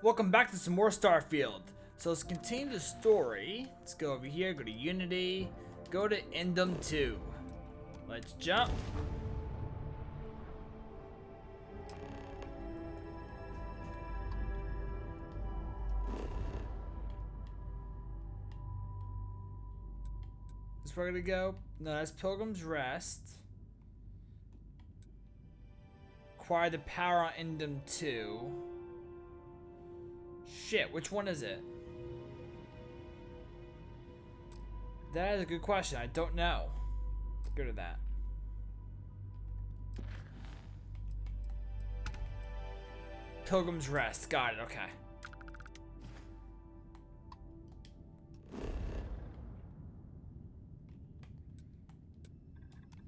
Welcome back to some more Starfield. So let's continue the story. Let's go over here, go to Unity, go to Endum 2. Let's jump. This where we're gonna go? No, that's Pilgrim's Rest. Acquire the power on Endum 2. Shit, which one is it? That is a good question. I don't know. Let's go to that. Pilgrim's Rest. Got it. Okay.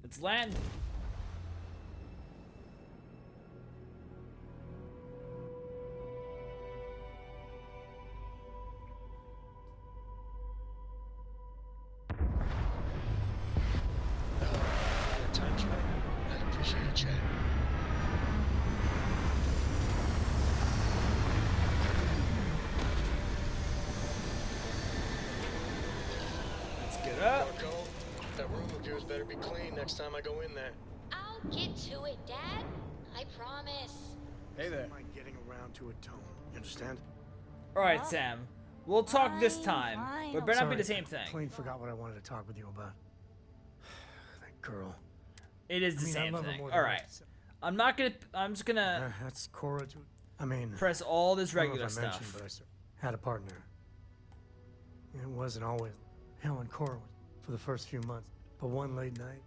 Let's land. That room of yours better be clean next time I go in there. I'll get to it, Dad. I promise. Hey there. Am I getting around to a tone? You understand? Alright, Sam. We'll talk this time, but better not be the same thing. Clean forgot what I wanted to talk with you about. That girl. It is the same thing. Alright. I'm just gonna that's Cora. press all this regular I stuff. But I had a partner. It wasn't always hell and Cora for the first few months, but one late night.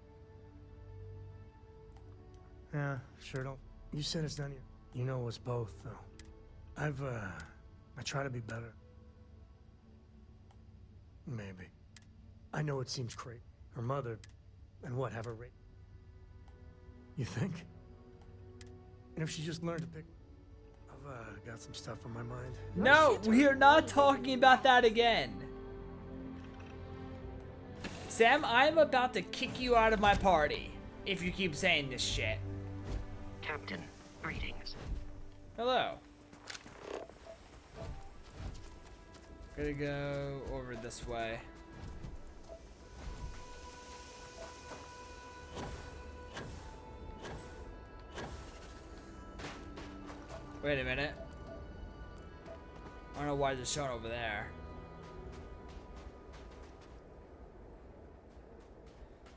Yeah, sure don't. You said it's none of you. You know us both, though. I try to be better. Maybe. I know it seems crazy. Her mother, and what, have her raped? You think? And if she just learned to pick... I've got some stuff on my mind. No, we are not talking about that again. Sam, I'm about to kick you out of my party if you keep saying this shit. Captain, greetings. Hello. Gonna go over this way. Wait a minute. I don't know why it's showing over there.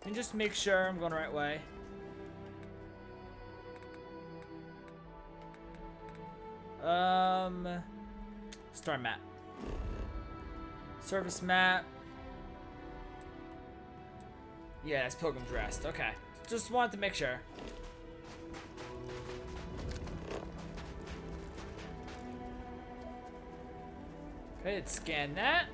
And just make sure I'm going the right way. Star map. Service map. Yeah, it's Pilgrim's Rest. Okay. Just wanted to make sure. Okay, let's scan that.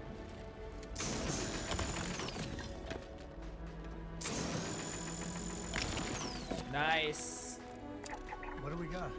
Nice. What do we got?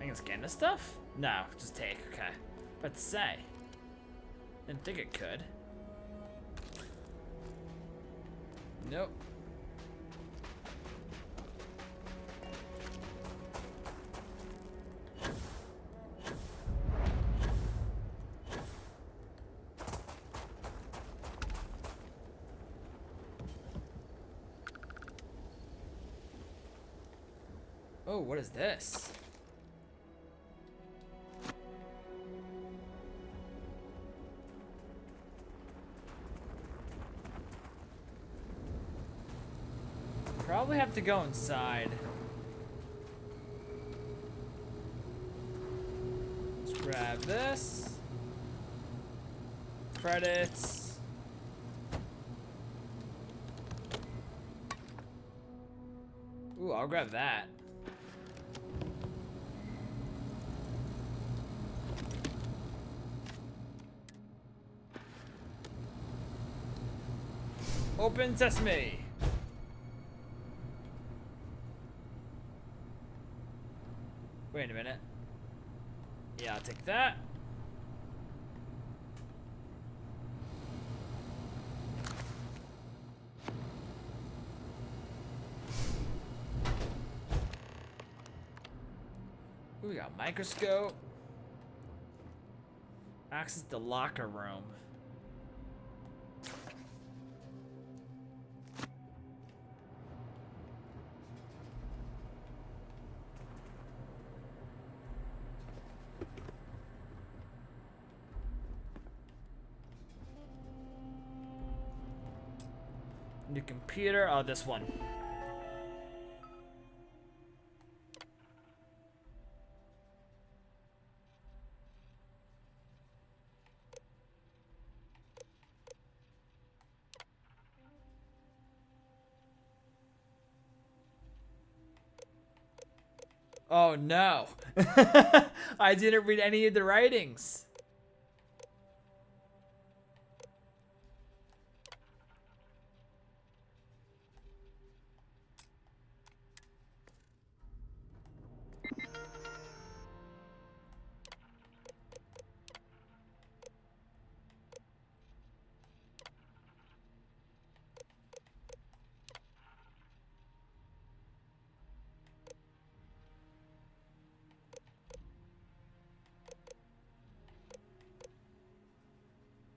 I can scan this stuff? No, just take. Okay. But to say, didn't think it could. Nope. Oh, what is this? Probably have to go inside. Let's grab this. Credits. I'll grab that. Open sesame. Wait a minute. Yeah, I'll take that. Ooh, we got a microscope. Access the locker room. New computer. Oh, this one. Oh no. I didn't read any of the writings.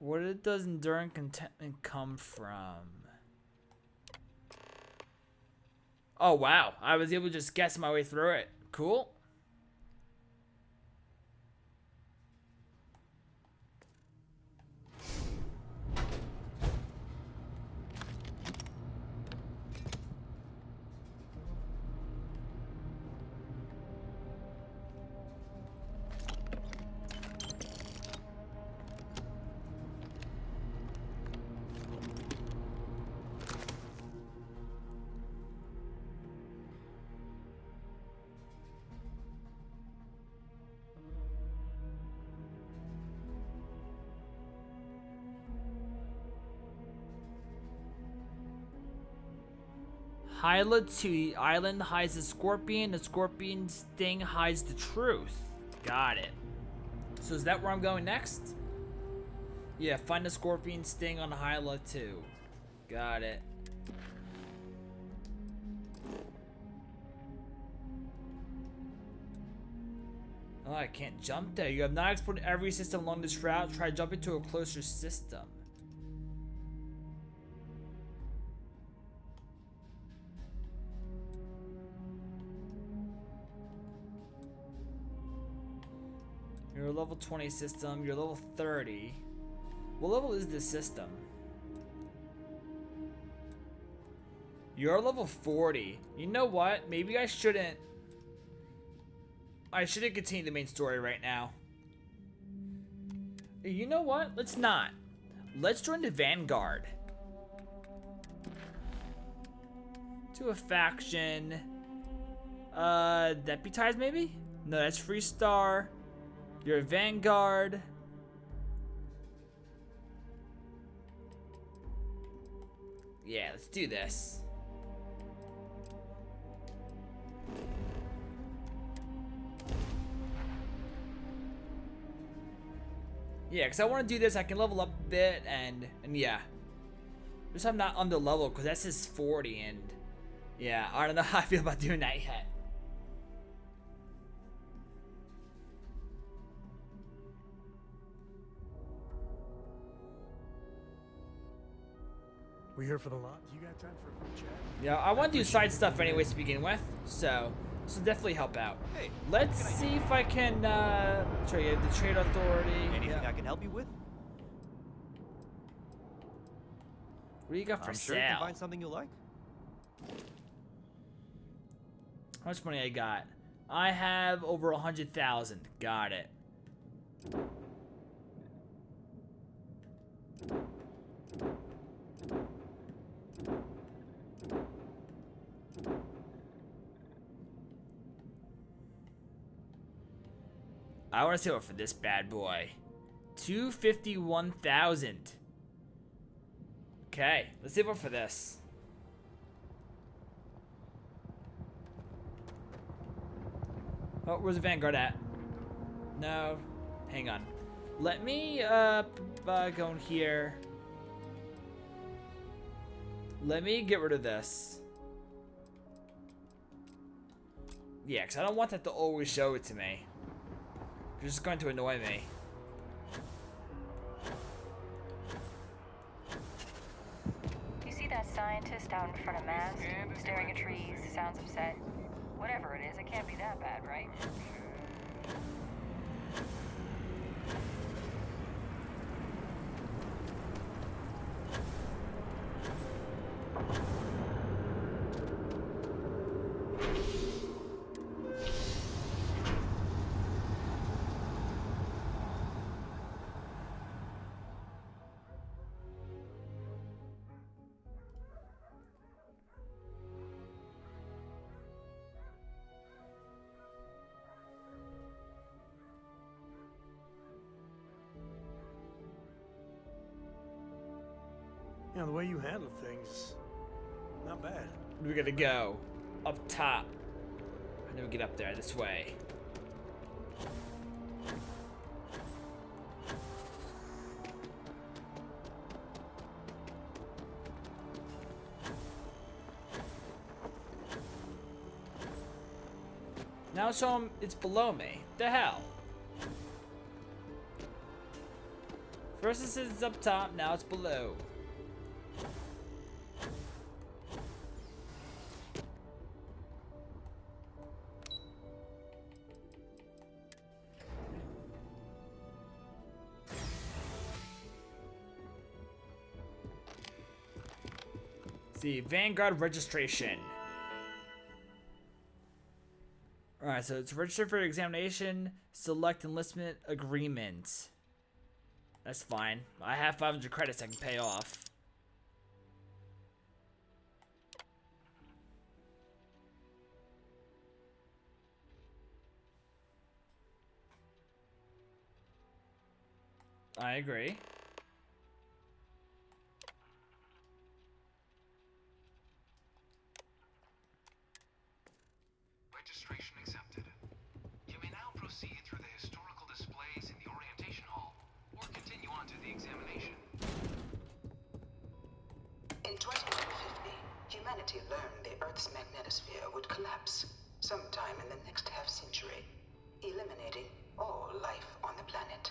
Where does enduring contentment come from? Oh wow, I was able to just guess my way through it. Cool. Hyla to the island hides the scorpion sting hides the truth. Got it. So is that where I'm going next? Yeah, find the scorpion sting on Hyla 2. Got it. Oh, I can't jump there. You have not explored every system along this route. Try jumping to a closer system. You're a level 20 system. You're level 30. What level is this system? You're level 40. You know what? Maybe I shouldn't continue the main story right now. You know what? Let's not. Let's join the Vanguard. To a faction. Deputize maybe? No, that's Freestar. You're a Vanguard. Yeah, let's do this. Yeah, because I want to do this. I can level up a bit and yeah. Just I'm not under level because that's his 40 and yeah, I don't know how I feel about doing that yet. We here for the lot. You got time for a quick chat? Yeah, I want to do side stuff anyways to begin with, so this will definitely help out. Hey, let's see if I can show you the trade authority. Anything I can help you with? What do you got for I'm sure you can sale? find something you like. How much money I got? I have over 100,000. Got it. I want to save up for this bad boy. 251,000. Okay, let's save up for this. Oh, where's the Vanguard at? No, hang on. Let me go in here. Let me get rid of this. Yeah, because I don't want that to always show it to me. It's just going to annoy me. You see that scientist out in front of Maz, staring at trees, sounds upset? Whatever it is, it can't be that bad, right? You know, the way you handle things, not bad. We gotta go up top. And then we get up there this way. Now show him it's below me. The hell? First it says it's up top, now it's below. See, Vanguard registration. Alright, so it's registered for examination, select enlistment agreement. That's fine. I have 500 credits I can pay off. I agree. Registration accepted. You may now proceed through the historical displays in the orientation hall, or continue on to the examination. In 2150, humanity learned the Earth's magnetosphere would collapse sometime in the next half-century, eliminating all life on the planet.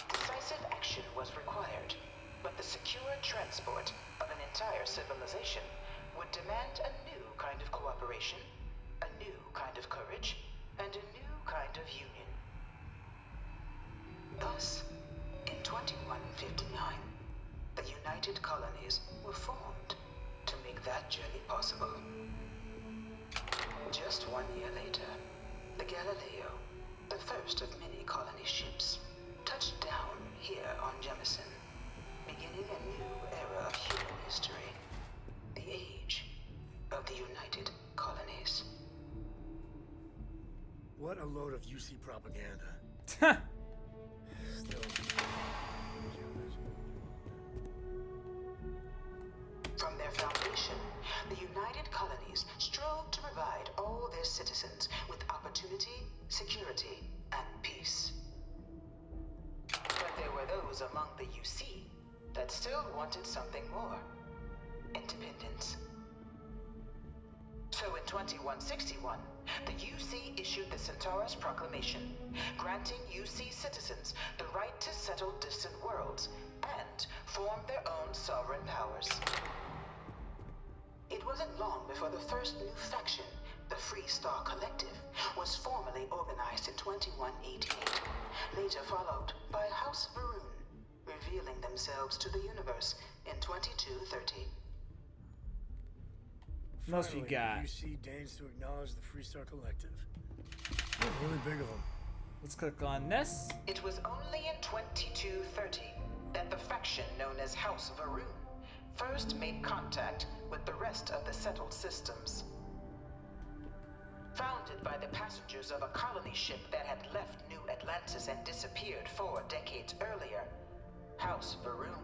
Decisive action was required, but the secure transport of an entire civilization would demand a new kind of cooperation, a new kind of courage, and a new kind of union. Thus, in 2159, the United Colonies were formed to make that journey possible. Just 1 year later, the Galileo, the first of many colony ships, touched down here on Jemison, beginning a new era of human history, the age of the United Colonies. What a load of UC propaganda. Still. From their foundation, the United Colonies strove to provide all their citizens with opportunity, security, and peace. But there were those among the UC that still wanted something more. Independence. So in 2161, the UC issued the Centaurus Proclamation, granting UC citizens the right to settle distant worlds and form their own sovereign powers. It wasn't long before the first new faction, the Free Star Collective, was formally organized in 2188, later followed by House Varun, revealing themselves to the universe in 2230. What else we Finally, got? UC deigns to acknowledge the Free Star Collective. Really big of them. Let's click on this. It was only in 2230 that the faction known as House Varun first made contact with the rest of the settled systems. Founded by the passengers of a colony ship that had left New Atlantis and disappeared 4 decades earlier, House Varun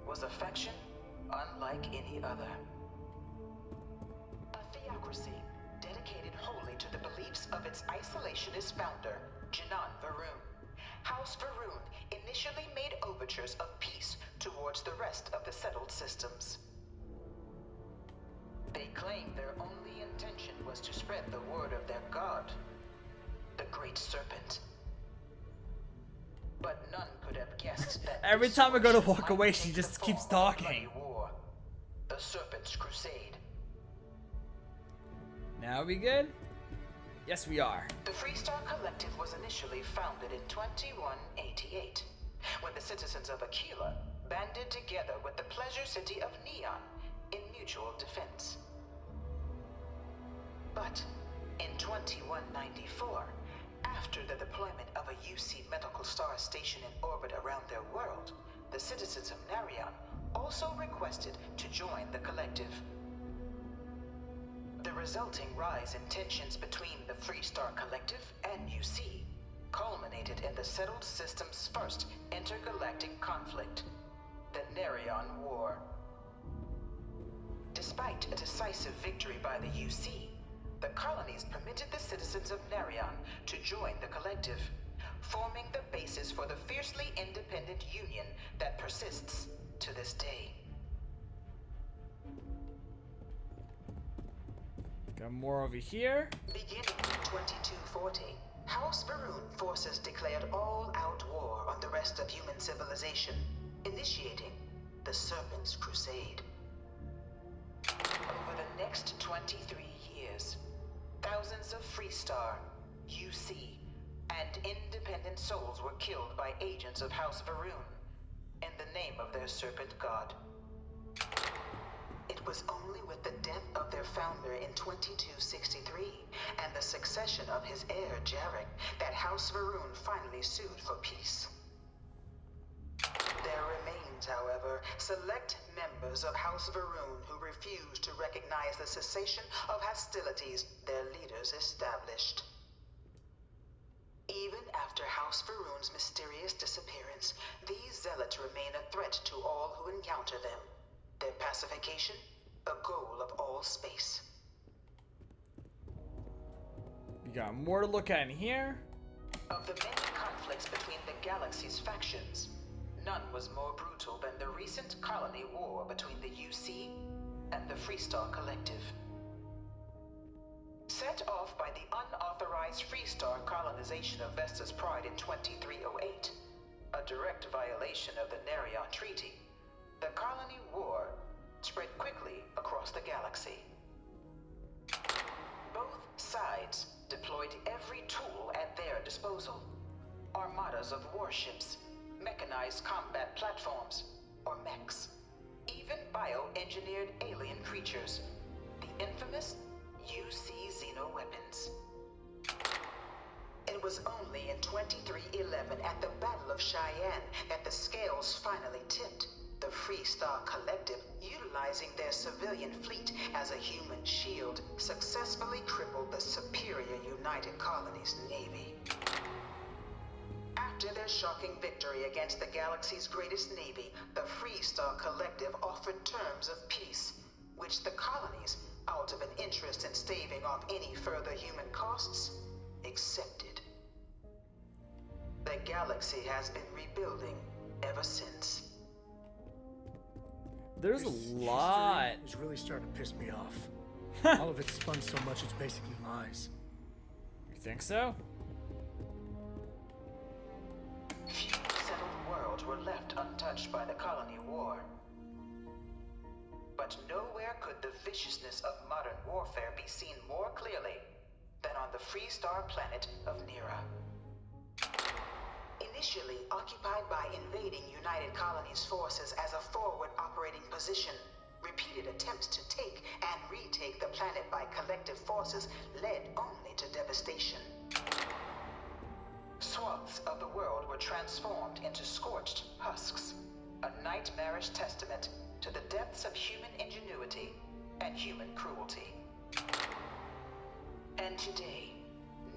was a faction unlike any other. A theocracy dedicated wholly to the beliefs of its isolationist founder, Janan Varun. House Varun initially made overtures of peace towards the rest of the settled systems. They claimed their only intention was to spread the word of their god, the Great Serpent. But none could have guessed that Every this time I go to word walk might away, take she the just keeps form of a talking. bloody war, the Serpent's Crusade. Now we good? Yes, we are. The Freestar Collective was initially founded in 2188, when the citizens of Aquila banded together with the pleasure city of Neon in mutual defense. But in 2194, after the deployment of a UC medical star station in orbit around their world, the citizens of Narion also requested to join the collective. The resulting rise in tensions between the Freestar Collective and UC culminated in the settled system's first intergalactic conflict, the Narion War. Despite a decisive victory by the UC, the colonies permitted the citizens of Narion to join the collective, forming the basis for the fiercely independent union that persists to this day. Got more over here. Beginning in 2240, House Varun forces declared all-out war on the rest of human civilization, initiating the Serpent's Crusade. Over the next 23 years, thousands of Freestar, UC, and independent souls were killed by agents of House Varun in the name of their serpent god. It was only with the death of their founder in 2263 and the succession of his heir Jarek that House Varun finally sued for peace. There remains, however, select members of House Varun who refuse to recognize the cessation of hostilities their leaders established. Even after House Varun's mysterious disappearance, these zealots remain a threat to all who encounter them. Their pacification, a goal of all space. We got more to look at in here. Of the many conflicts between the galaxy's factions, none was more brutal than the recent colony war between the UC and the Freestar Collective. Set off by the unauthorized Freestar colonization of Vesta's Pride in 2308, a direct violation of the Narion Treaty, the colony war spread quickly across the galaxy. Both sides deployed every tool at their disposal. Armadas of warships, mechanized combat platforms, or mechs, even bioengineered alien creatures, the infamous UC xenoweapons. It was only in 2311 at the Battle of Cheyenne that the scales finally tipped. The Freestar Collective, utilizing their civilian fleet as a human shield, successfully crippled the superior United Colonies Navy. After their shocking victory against the galaxy's greatest navy, the Freestar Collective offered terms of peace, which the colonies, out of an interest in staving off any further human costs, accepted. The galaxy has been rebuilding ever since. There's a This lot. history is really starting to piss me off. All of it's spun so much it's basically lies. You think so? Few settled worlds were left untouched by the colony war. But nowhere could the viciousness of modern warfare be seen more clearly than on the Freestar planet of Nera. Initially occupied by invading United Colonies forces as a forward operating position, repeated attempts to take and retake the planet by collective forces led only to devastation. Swaths of the world were transformed into scorched husks, a nightmarish testament to the depths of human ingenuity and human cruelty. And today,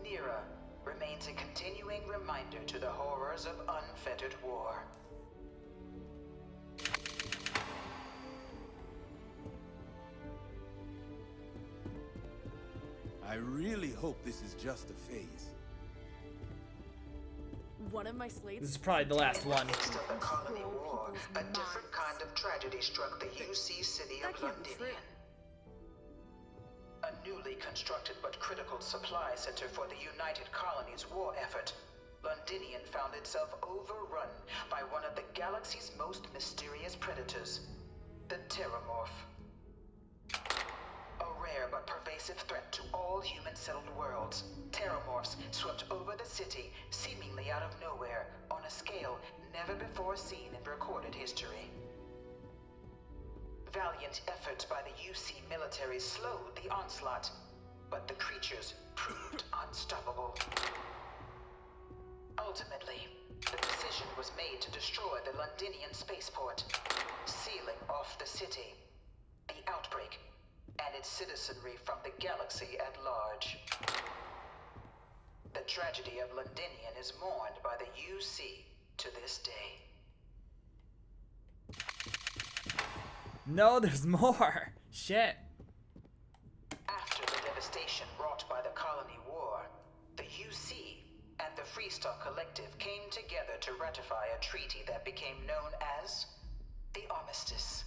Nira remains a continuing reminder to the horrors of unfettered war. I really hope this is just a phase. One of my slates. This is probably the last one. In the midst of the colony war, a different kind of tragedy struck the UC city of Londinian. A newly constructed but critical supply center for the United Colonies' war effort, Londinian found itself overrun by one of the galaxy's most mysterious predators, the Terramorph. A rare but pervasive threat to all human-settled worlds, Terramorphs swept over the city, seemingly out of nowhere, on a scale never before seen in recorded history. Valiant efforts by the UC military slowed the onslaught, but the creatures proved unstoppable. Ultimately, the decision was made to destroy the Londinian spaceport, sealing off the city, the outbreak, and its citizenry from the galaxy at large. The tragedy of Londinian is mourned by the UC to this day. No, there's more. Shit. After the devastation wrought by the colony war, the UC and the Freestock Collective came together to ratify a treaty that became known as the Armistice.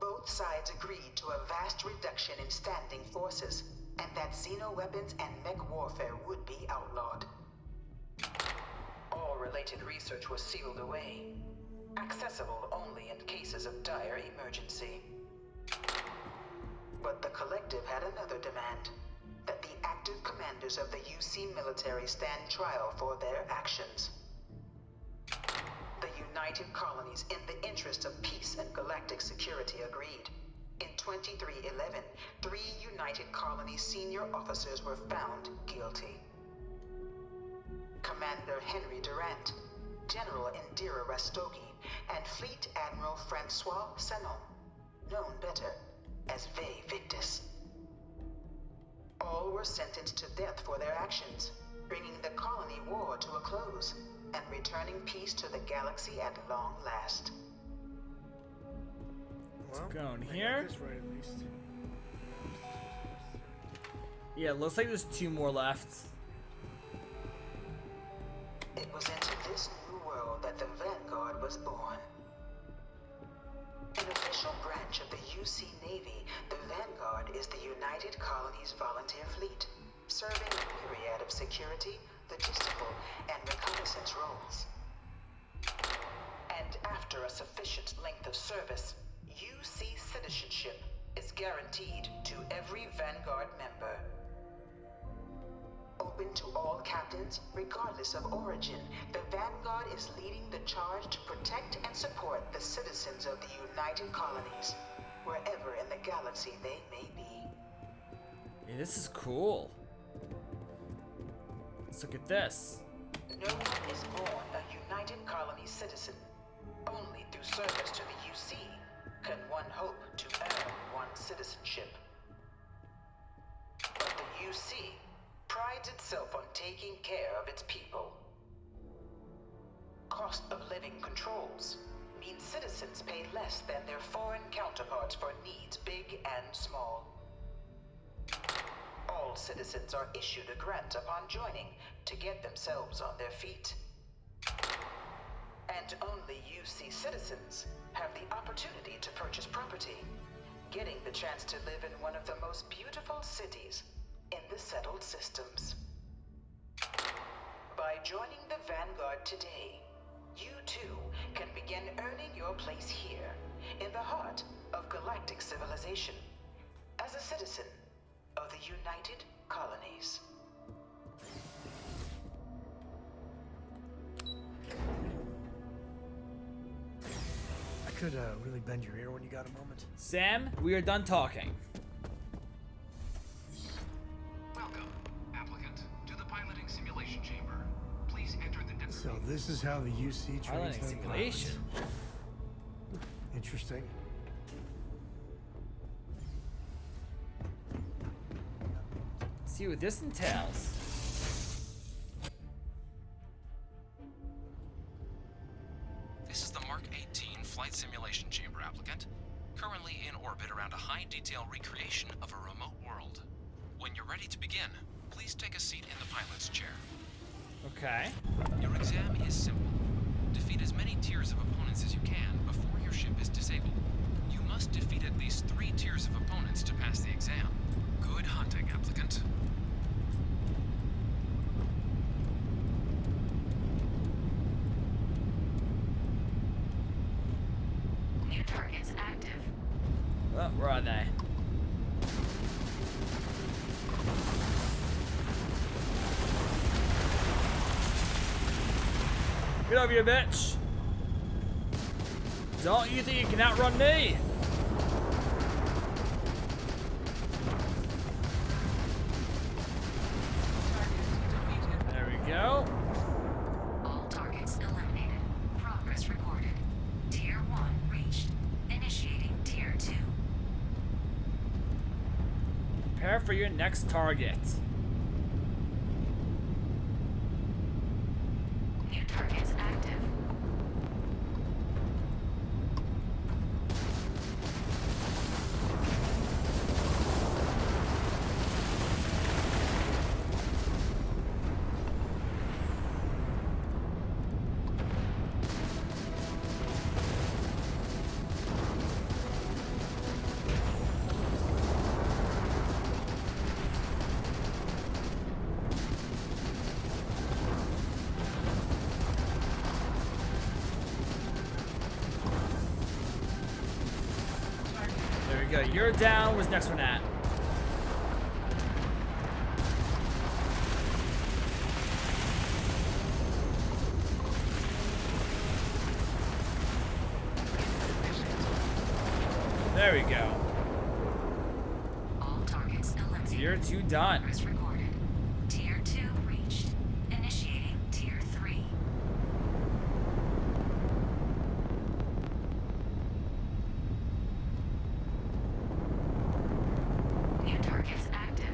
Both sides agreed to a vast reduction in standing forces, and that xeno-weapons and mech warfare would be outlawed. All related research was sealed away, accessible only in cases of dire emergency. But the Collective had another demand, that the active commanders of the UC military stand trial for their actions. The United Colonies, in the interest of peace and galactic security, agreed. In 2311, 3 United Colonies senior officers were found guilty. Commander Henry Durant, General Indira Rastogi, and Fleet Admiral Francois Sanon, known better as Ve Victus. All were sentenced to death for their actions, bringing the colony war to a close and returning peace to the galaxy at long last. Well, going I here. got this right at least. Yeah, looks like there's 2 more left. It was into this new world that the Vanguard was born. An official branch of the UC Navy, the Vanguard is the United Colonies Volunteer Fleet, serving a myriad of security, logistical, and reconnaissance roles. And after a sufficient length of service, UC citizenship is guaranteed to every Vanguard member. Open to all captains, regardless of origin, the Vanguard is leading the charge to protect and support the citizens of the United Colonies, wherever in the galaxy they may be. Hey, this is cool. Let's look at this. No one is born a United Colony citizen. Only through service to the UC can one hope to earn one's citizenship. But the UC prides itself on taking care of its people. Cost of living controls mean citizens pay less than their foreign counterparts for needs big and small. All citizens are issued a grant upon joining to get themselves on their feet. And only UC citizens have the opportunity to purchase property, getting the chance to live in one of the most beautiful cities in the settled systems. By joining the Vanguard today, you too can begin earning your place here, in the heart of galactic civilization, as a citizen of the United Colonies. I could really bend your ear when you got a moment. Sam, we are done talking. Welcome, applicant, to the piloting simulation chamber. Please enter the So this is how the UC trains Piloting them simulation. pilots. Interesting. See what this entails. This is the Mark 18 flight simulation chamber applicant, currently in orbit around a high-detail recreation of a remote world. When you're ready to begin, please take a seat in the pilot's chair. Okay. Your exam is simple. Defeat as many tiers of opponents as you can before your ship is disabled. You must defeat at least 3 tiers of opponents to pass the exam. Good hunting, applicant. New targets active. Oh, where are they? Get over here, bitch. Don't you think you can outrun me? There we go. All targets eliminated. Progress recorded. Tier 1 reached. Initiating Tier 2. Prepare for your next target. New targets active. There we go. You're down. Where's the next one at? There we go. All targets eliminated. Tier 2 done. Progress recorded. Tier 2 reached. Initiating Tier 3. New targets active.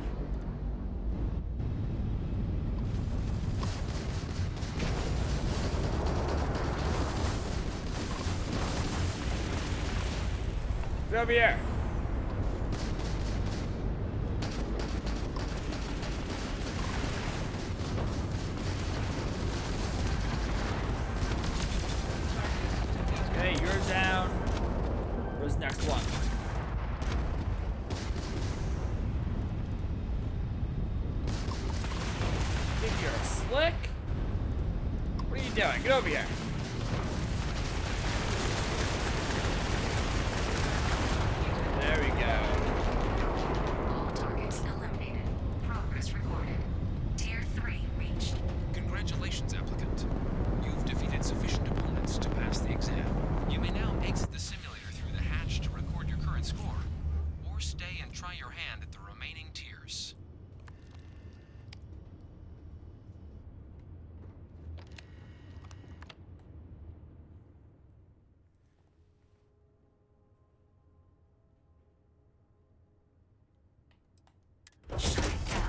Get over here. Okay, you're down. Where's the next one? Think you're slick? What are you doing? Get over here. There we go. All targets eliminated. Progress recorded. Tier 3 reached. Congratulations, applicant. You've defeated sufficient opponents to pass the exam. You may now exit the simulator through the hatch to record your current score, or stay and try your hand at the remaining tiers. Shut it down.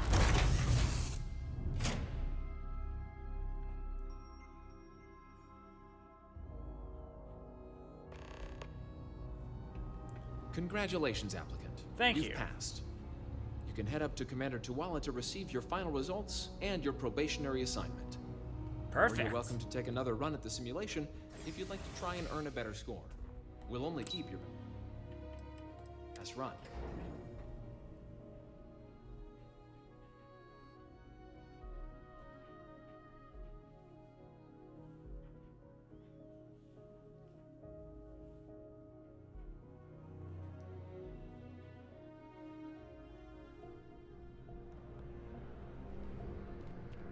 Congratulations, applicant. Thank you. You've passed. You can head up to Commander Tuwala to receive your final results and your probationary assignment. Or Perfect. you're welcome to take another run at the simulation if you'd like to try and earn a better score. We'll only keep your best run.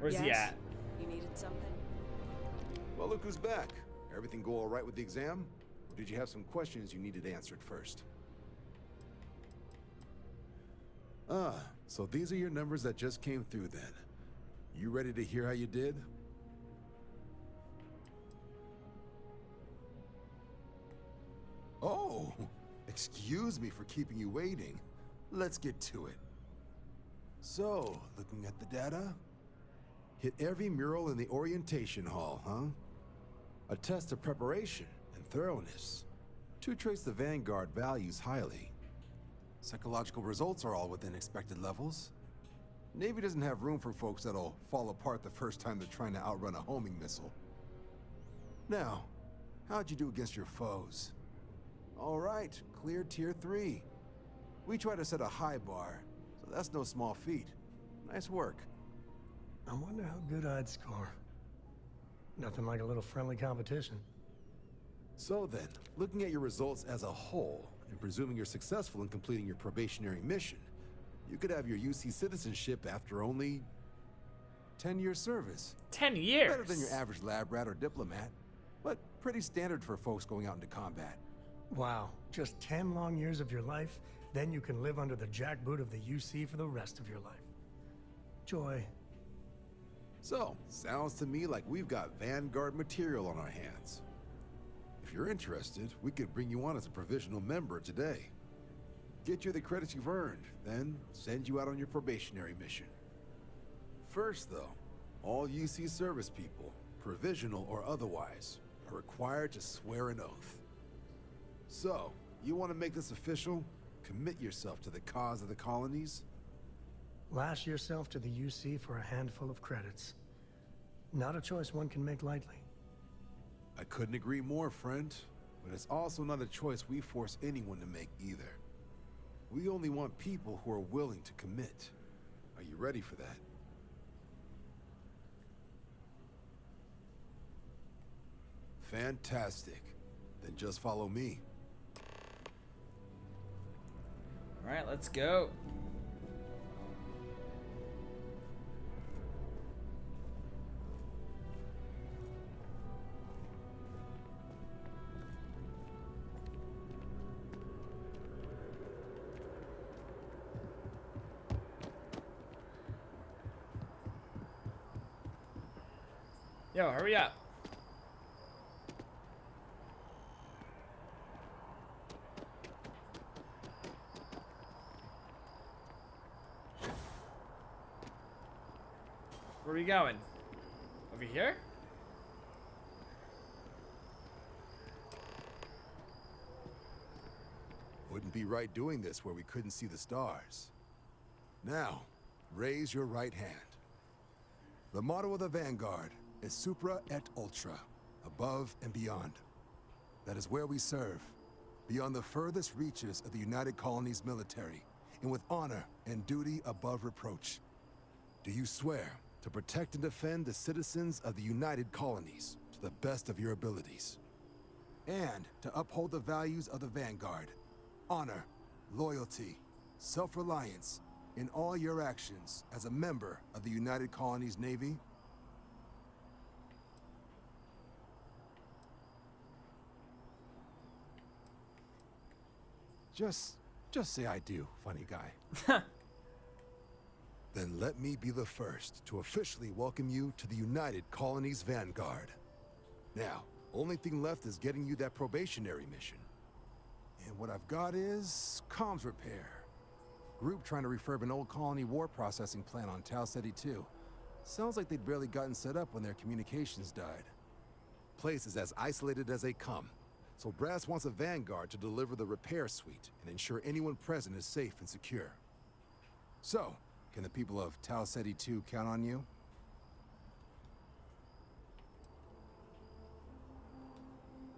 Where's he at? You needed something? Well, look who's back. Everything go all right with the exam? Or did you have some questions you needed answered first? Ah, so these are your numbers that just came through then. You ready to hear how you did? Oh, excuse me for keeping you waiting. Let's get to it. So, looking at the data, hit every mural in the orientation hall, huh? A test of preparation and thoroughness. To trace the Vanguard values highly. Psychological results are all within expected levels. Navy doesn't have room for folks that'll fall apart the first time they're trying to outrun a homing missile. Now, how'd you do against your foes? All right, clear tier 3. We try to set a high bar, so that's no small feat. Nice work. I wonder how good I'd score. Nothing like a little friendly competition. So then, looking at your results as a whole, and presuming you're successful in completing your probationary mission, you could have your UC citizenship after only 10 years service. 10 years? Better than your average lab rat or diplomat, but pretty standard for folks going out into combat. Wow, just 10 long years of your life, then you can live under the jackboot of the UC for the rest of your life. Joy. So, sounds to me like we've got Vanguard material on our hands. If you're interested, we could bring you on as a provisional member today. Get you the credits you've earned, then send you out on your probationary mission. First, though, all UC service people, provisional or otherwise, are required to swear an oath. So, you want to make this official? Commit yourself to the cause of the colonies? Lash yourself to the UC for a handful of credits. Not a choice one can make lightly. I couldn't agree more, friend. But it's also not a choice we force anyone to make either. We only want people who are willing to commit. Are you ready for that? Fantastic. Then just follow me. All right, let's go. Yo, hurry up. Where are we going? Over here? Wouldn't be right doing this where we couldn't see the stars. Now, raise your right hand. The motto of the Vanguard is Supra et Ultra, above and beyond. That is where we serve, beyond the furthest reaches of the United Colonies military, and with honor and duty above reproach. Do you swear to protect and defend the citizens of the United Colonies to the best of your abilities? And to uphold the values of the Vanguard, honor, loyalty, self-reliance, in all your actions as a member of the United Colonies Navy? Just say I do, funny guy. Then let me be the first to officially welcome you to the United Colonies Vanguard. Now, only thing left is getting you that probationary mission. And what I've got is comms repair. Group trying to refurb an old colony war processing plant on Tau Ceti 2. Sounds like they'd barely gotten set up when their communications died. Place is as isolated as they come. So Brass wants a Vanguard to deliver the repair suite and ensure anyone present is safe and secure. So, can the people of Tau Ceti 2 count on you?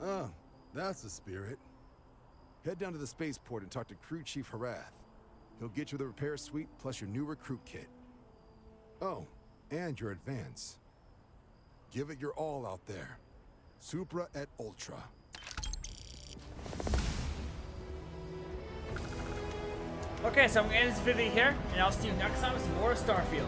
Oh, that's the spirit. Head down to the spaceport and talk to Crew Chief Harath. He'll get you the repair suite plus your new recruit kit. Oh, and your advance. Give it your all out there. Supra et Ultra. Okay, so I'm gonna end this video here, and I'll see you next time with some more Starfield.